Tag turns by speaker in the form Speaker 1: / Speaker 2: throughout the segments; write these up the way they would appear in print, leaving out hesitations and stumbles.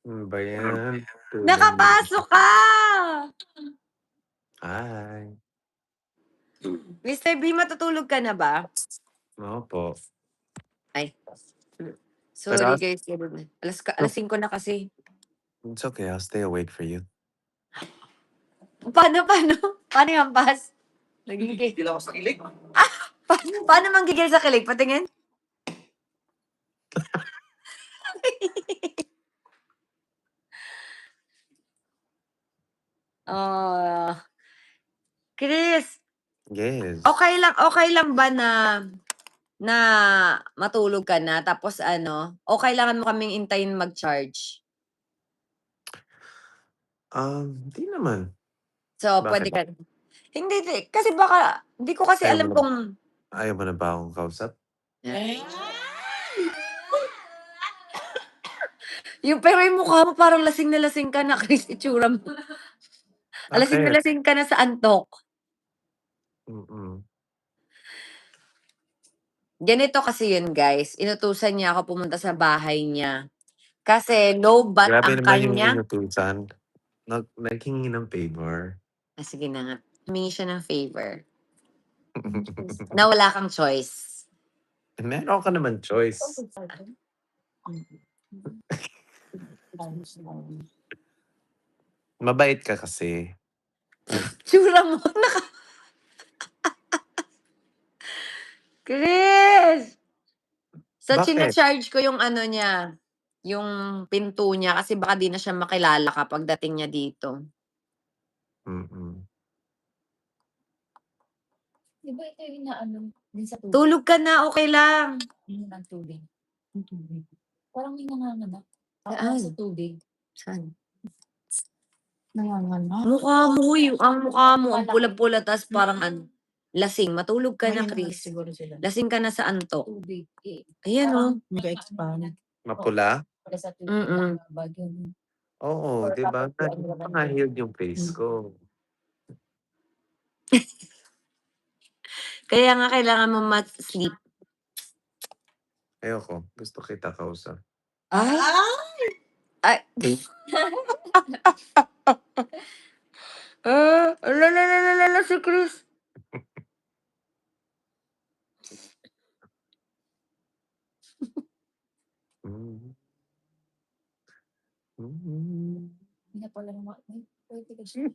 Speaker 1: Ano ba yan?
Speaker 2: Nakapasok ka!
Speaker 1: Hi.
Speaker 2: Mr. B, matutulog ka na ba?
Speaker 1: Opo.
Speaker 2: Ay. Sorry
Speaker 1: Pero
Speaker 2: guys. Alas 5 na kasi.
Speaker 1: it's okay. I'll stay awake for you.
Speaker 2: Paano? Paano yung hampas?
Speaker 3: Gigil ako sa kilig.
Speaker 2: Paano manggigil sa kilig? Patingin? Oh. Chris,
Speaker 1: Yes.
Speaker 2: okay lang ba na matulog ka na tapos o kailangan mo kaming hintayin mag-charge?
Speaker 1: Di naman.
Speaker 2: So,
Speaker 1: Bakit?
Speaker 2: pwede ka. Hindi, kasi baka, hindi ko kasi alam kung...
Speaker 1: Ayaw mo na ba akong kausap?
Speaker 2: Pero yung mukha mo parang lasing na lasing ka na, Chris, itsura mo. Lasing na
Speaker 1: Bakit?
Speaker 2: lasing ka na sa antok. Ganito kasi yun, guys. Inutusan niya ako pumunta sa bahay niya. Kasi low bat
Speaker 1: Grabe
Speaker 2: ang
Speaker 1: naman yung
Speaker 2: kanya.
Speaker 1: inutusan. Naghingi ng favor.
Speaker 2: Sige na nga. Humingi siya ng favor. Na wala kang choice.
Speaker 1: Meron ka naman choice. Mabait ka kasi.
Speaker 2: Tsura mo. Chris! So,
Speaker 1: Bakit?
Speaker 2: china-charge ko yung niya, yung pinto niya kasi baka di na siya makilala kapag dating niya dito.
Speaker 4: Diba ito yung din sa tubig?
Speaker 2: Tulog ka na, okay lang.
Speaker 4: Yung ng tubig. Yung tubig. Parang may nanganganak.
Speaker 2: Saan?
Speaker 4: Sa tubig.
Speaker 2: Saan?
Speaker 4: Nanganganak.
Speaker 2: Ang mukha mo, ang pula-pula, tas parang lasing. Matulog ka na, Chris.
Speaker 4: Siguro sila.
Speaker 2: Lasing ka na sa antok.
Speaker 4: Tubig.
Speaker 2: Ayan,
Speaker 4: Nag-expand.
Speaker 1: Mapula?
Speaker 4: Para sa tubig. Bagyo.
Speaker 1: Oo, di ba? Nangahilod yung face ko.
Speaker 2: Kaya nga kailangan mo sleep.
Speaker 1: Ayoko. Gusto kita kausap.
Speaker 2: Ay! Lala si Chris.
Speaker 4: Hindi na pala naman. Pwede ka siya.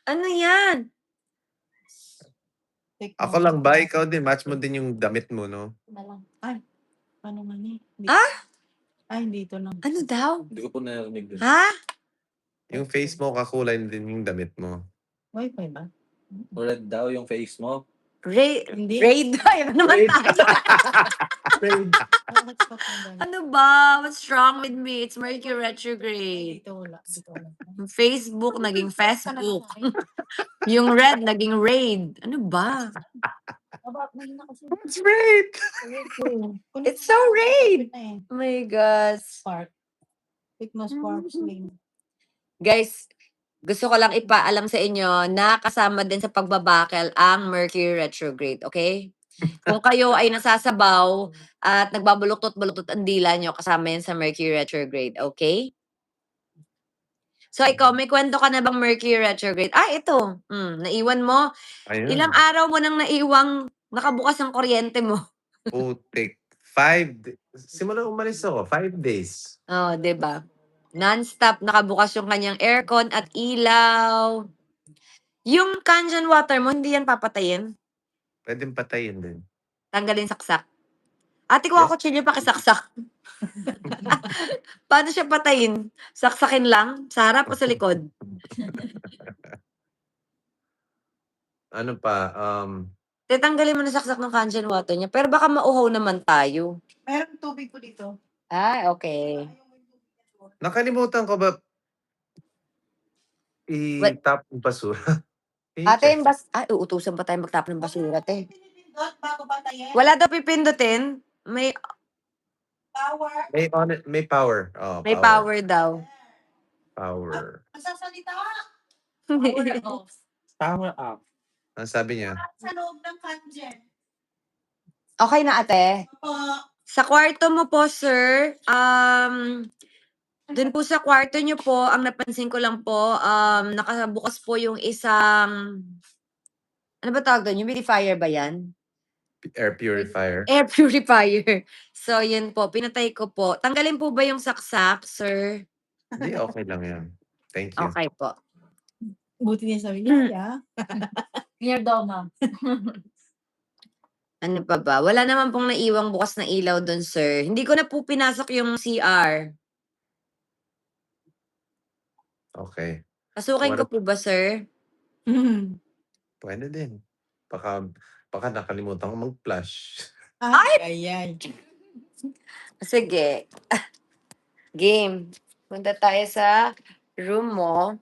Speaker 2: Ano yan?
Speaker 1: Ako lang ba? Ikaw din. Match mo din yung damit mo, no?
Speaker 4: Ay, paano nga niya? Ay, dito lang.
Speaker 2: Ano daw?
Speaker 3: Hindi ko po narinig din.
Speaker 2: Ha?
Speaker 1: Yung face mo, kakulay din yung damit mo.
Speaker 4: Wi-Fi ba?
Speaker 3: Red daw yung face mo.
Speaker 4: Hindi.
Speaker 2: Raid. Ayun naman tayo.
Speaker 4: Raid.
Speaker 2: Ano ba? What's wrong with me? It's Mercury retrograde.
Speaker 4: Dito wala. Dito wala.
Speaker 2: Yung Facebook, naging Facebook. Yung red, naging raid. Ano ba?
Speaker 1: It's great!
Speaker 2: It's so raid! Oh my gosh.
Speaker 4: Spark. Pick mo spark.
Speaker 2: Guys, gusto ko lang ipaalam sa inyo na kasama din sa pagbabakel ang Mercury retrograde, okay? Kung kayo ay nasasabaw at nagbabuluktot-buluktot ang dila nyo, kasama yan sa Mercury retrograde, okay? So ikaw, may kwento ka na bang Mercury retrograde? Ito. Naiwan mo.
Speaker 1: Ayun.
Speaker 2: Ilang araw mo nang naiwang nakabukas ang kuryente mo?
Speaker 1: Putik. Simula umalis ako, 5 days.
Speaker 2: Oh, 'di ba? Non-stop nakabukas yung kanyang aircon at ilaw. Yung Kangen water mo, hindi yan papatayin?
Speaker 1: Pwedeng patayin din.
Speaker 2: Tanggalin saksak. Ate ko ako kutsilyo pakisaksak. Paano siya patayin? Saksakin lang? Sa harap o sa likod?
Speaker 1: Ano pa?
Speaker 2: Tatanggalin mo na saksak ng Kangen water niya. Pero baka mauhaw naman tayo.
Speaker 4: Meron tubig po dito.
Speaker 2: Okay.
Speaker 1: Nakalimutan ko ba i-tap yung basura?
Speaker 2: Ate, uutusan pa tayo magtap ng basura, te.
Speaker 4: Pindot bago patayin.
Speaker 2: Wala daw pipindutin. May
Speaker 4: Power.
Speaker 1: May power. Oh,
Speaker 2: may power daw.
Speaker 1: Power.
Speaker 4: Masasalita.
Speaker 3: Power up.
Speaker 1: Ang sabi niya?
Speaker 4: Sa loob ng Kangen.
Speaker 2: Okay na, ate?
Speaker 4: Opo.
Speaker 2: Sa kwarto mo po, sir, dun po sa kwarto niyo po, ang napansin ko lang po, nakabukas po yung isang ano ba tawag dun, humidifier ba 'yan?
Speaker 1: Air purifier.
Speaker 2: Air purifier. So, yun po, pinatay ko po. Tanggalin po ba yung saksak, sir?
Speaker 1: Hindi, okay lang yan. Thank you.
Speaker 2: Okay po.
Speaker 4: Buti niya sabi niya.
Speaker 5: Clear daw, ma'am.
Speaker 2: Ano pa ba? Wala naman pong naiwang bukas na ilaw dun, sir. Hindi ko na po pinasok yung CR.
Speaker 1: Okay.
Speaker 2: Pasukin ko po ba, sir?
Speaker 1: Pwede din. Baka nakalimutan ko mag-flush.
Speaker 4: Ay.
Speaker 2: Sige. Game. Punta tayo sa room mo.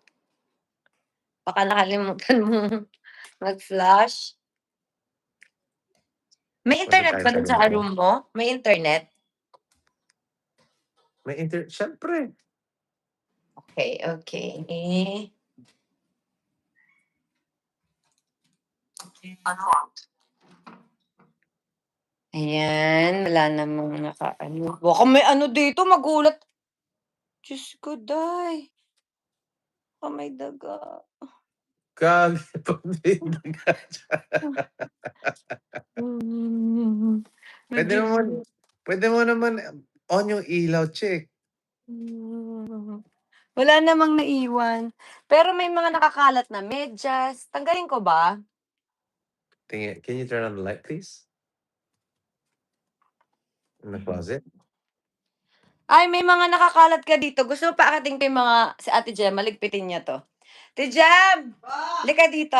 Speaker 2: Baka nakalimutan mo mag-flash. May internet
Speaker 1: tayo
Speaker 2: ba
Speaker 1: sa
Speaker 2: dun sa
Speaker 1: room ko.
Speaker 2: room mo? May internet?
Speaker 1: Siyempre.
Speaker 2: Okay. Ayan, wala namang naka-ano. Baka may ano dito, magulat. Diyos ko, day. Baka may daga.
Speaker 1: Gagi, pabinda ka dyan. Pwede mo naman on yung ilaw, check.
Speaker 2: Wala namang naiwan. Pero may mga nakakalat na medyas. Tanggalin ko ba?
Speaker 1: Can you turn on the light, please? In the closet?
Speaker 2: Ay, may mga nakakalat ka dito. Gusto mo pa akating ko yung mga si Ate Jem, maligpitin niya to. Ate Jem! Halika dito.